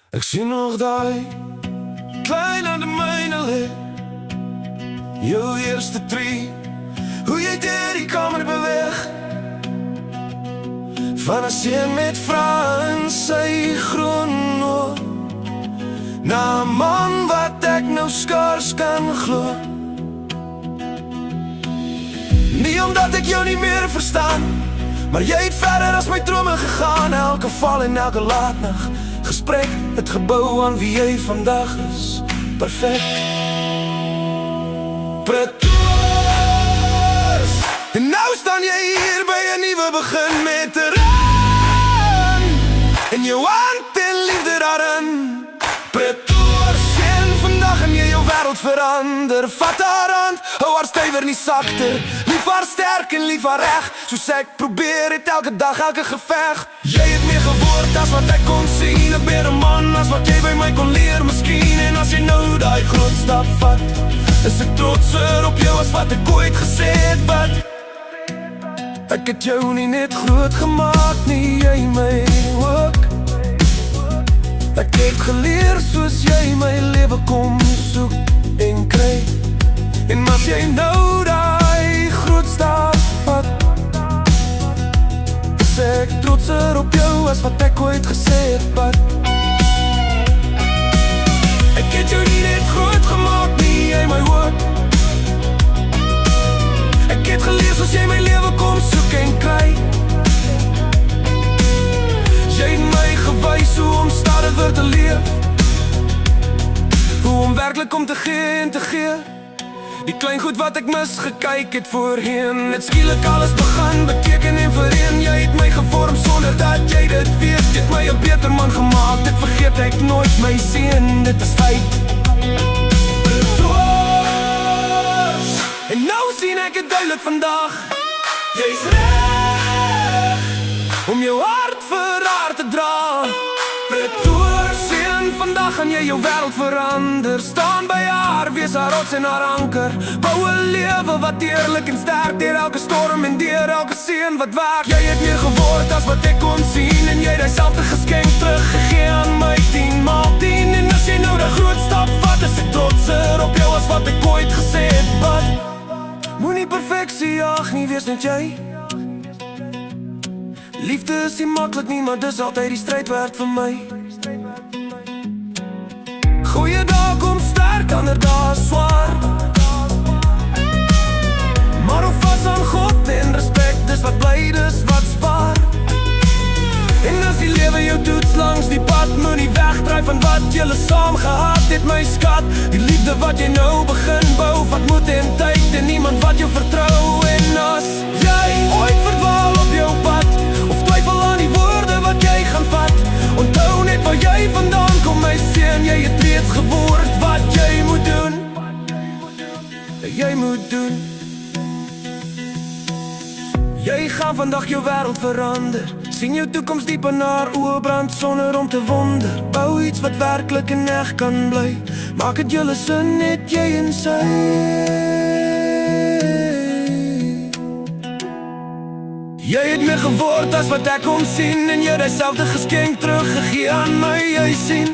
Ek sien nog daai klein aan die myne lê, jou eerste tree, hoe jy deur die kamer beweeg, van 'n seun met vrae in sy groen oë, na 'n man wat ek nou skaars kan glo. Nie omdat ek jou nie meer verstaan, maar jy het verder as my drome gegaan. Elke val en elke laatnag gesprek, het gebou aan wie jy vandag is. Perfect. Pretoors. En nou staan jy hier by 'n nuwe begin met 'n ring en jou hand en liefde daarin. Pretoors. En vandag gaan jy jou wêreld verander. Vat haar hand, hou haar stywer nie sakter. Lief haar sterk en lief haar reg, soos ek probeer het elke dag, elke geveg. Jy het meer geword as wat ek kon sien, 'n beter man as wat jy by my kon leer miskien. En as jy nou daai groot stap vat, is ek trotser op jou as wat ek ooit gesê het. But ek het jou nie net groot gemaak nie, jy my ook. Ek het geleer soos jy my lewe kom soek en kry. En as jy nou daai groot stap vat, is ek trotser op jou as wat ek ooit gesê het. But ek het jou nie net groot gemaak nie, jy my ook. Ek het geleer soos jy my lewe kom soek en kry. Jy het my gewys hoe om stadiger te leef, hoe om werklik om te gee en te gee. Die klein goed wat ek misgekyk het voorheen, het skielik alles begin beteken en vereen. Jy het my gevorm sonder dat jy dit weet. Jy het my 'n beter man gemaak, dit vergeet ek nooit my seun, dit is feit. Pretoors. En nou sien ek het duidelik vandag, jy's reg om jou hart vir haar te dra. Pretoors. En vandag gaan jy jou wêreld verander. Staan by haar, wees haar rots en haar anker. Bou 'n lewe wat eerlik en sterk, deur elke storm en deur elke seën wat waag. Jy het meer geword as wat ek kon sien, en jy het dieselfde geskenk teruggegee aan my 10 maal 10. En as jy nou die groot stap vat, is ek trotser op jou as wat ek ooit gesê het. But moenie perfeksie jag nie, wees net jy. Liefde is nie maklik nie, maar dis altyd die stryd werd vir my. Goeie dae kom sterk, ander dae swaar, maar hou vas aan God en respek, dis wat bly, dis wat spaar. En as die lewe jou toets langs die pad, moenie wegdryf van wat julle saam gehad het, my skat. Die liefde wat jy nou begin bou, vat moed en tyd, en niemand wat jou vertrou. En as jy ooit verdwaal op jou pad, of twyfel aan die woorde wat jy gaan vat, onthou net waar jy vandaan kom, my seun. Jy het reeds geword wat jy moet doen, jy moet doen. Jy gaan vandag jou wêreld verander. Sien jou toekoms diep in haar oë brand sonder om te wonder. Bou iets wat werklik en echt kan bly. Maak het julle sin, net jy en sy. Jy het meer geword as wat ek kon sien, en jy het dieselfde geskenk teruggegee aan my, jy sien.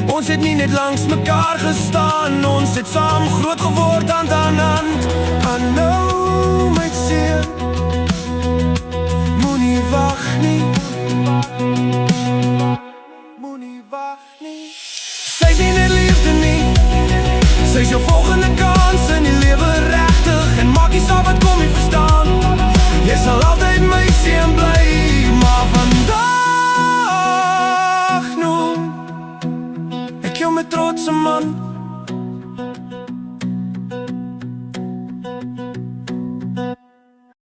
Ons het nie net langs mekaar gestaan, ons het saam groot geword, hand aan hand. En nou, my seun, moenie wag nie, moenie wag nie. Sy is nie net liefde nie, sy is jou volgende kans in die lewe regtig. En maak nie saak wat kom jy verstaan, jy sal altyd my seun bly. Maar vandag noem ek jou met trotse man.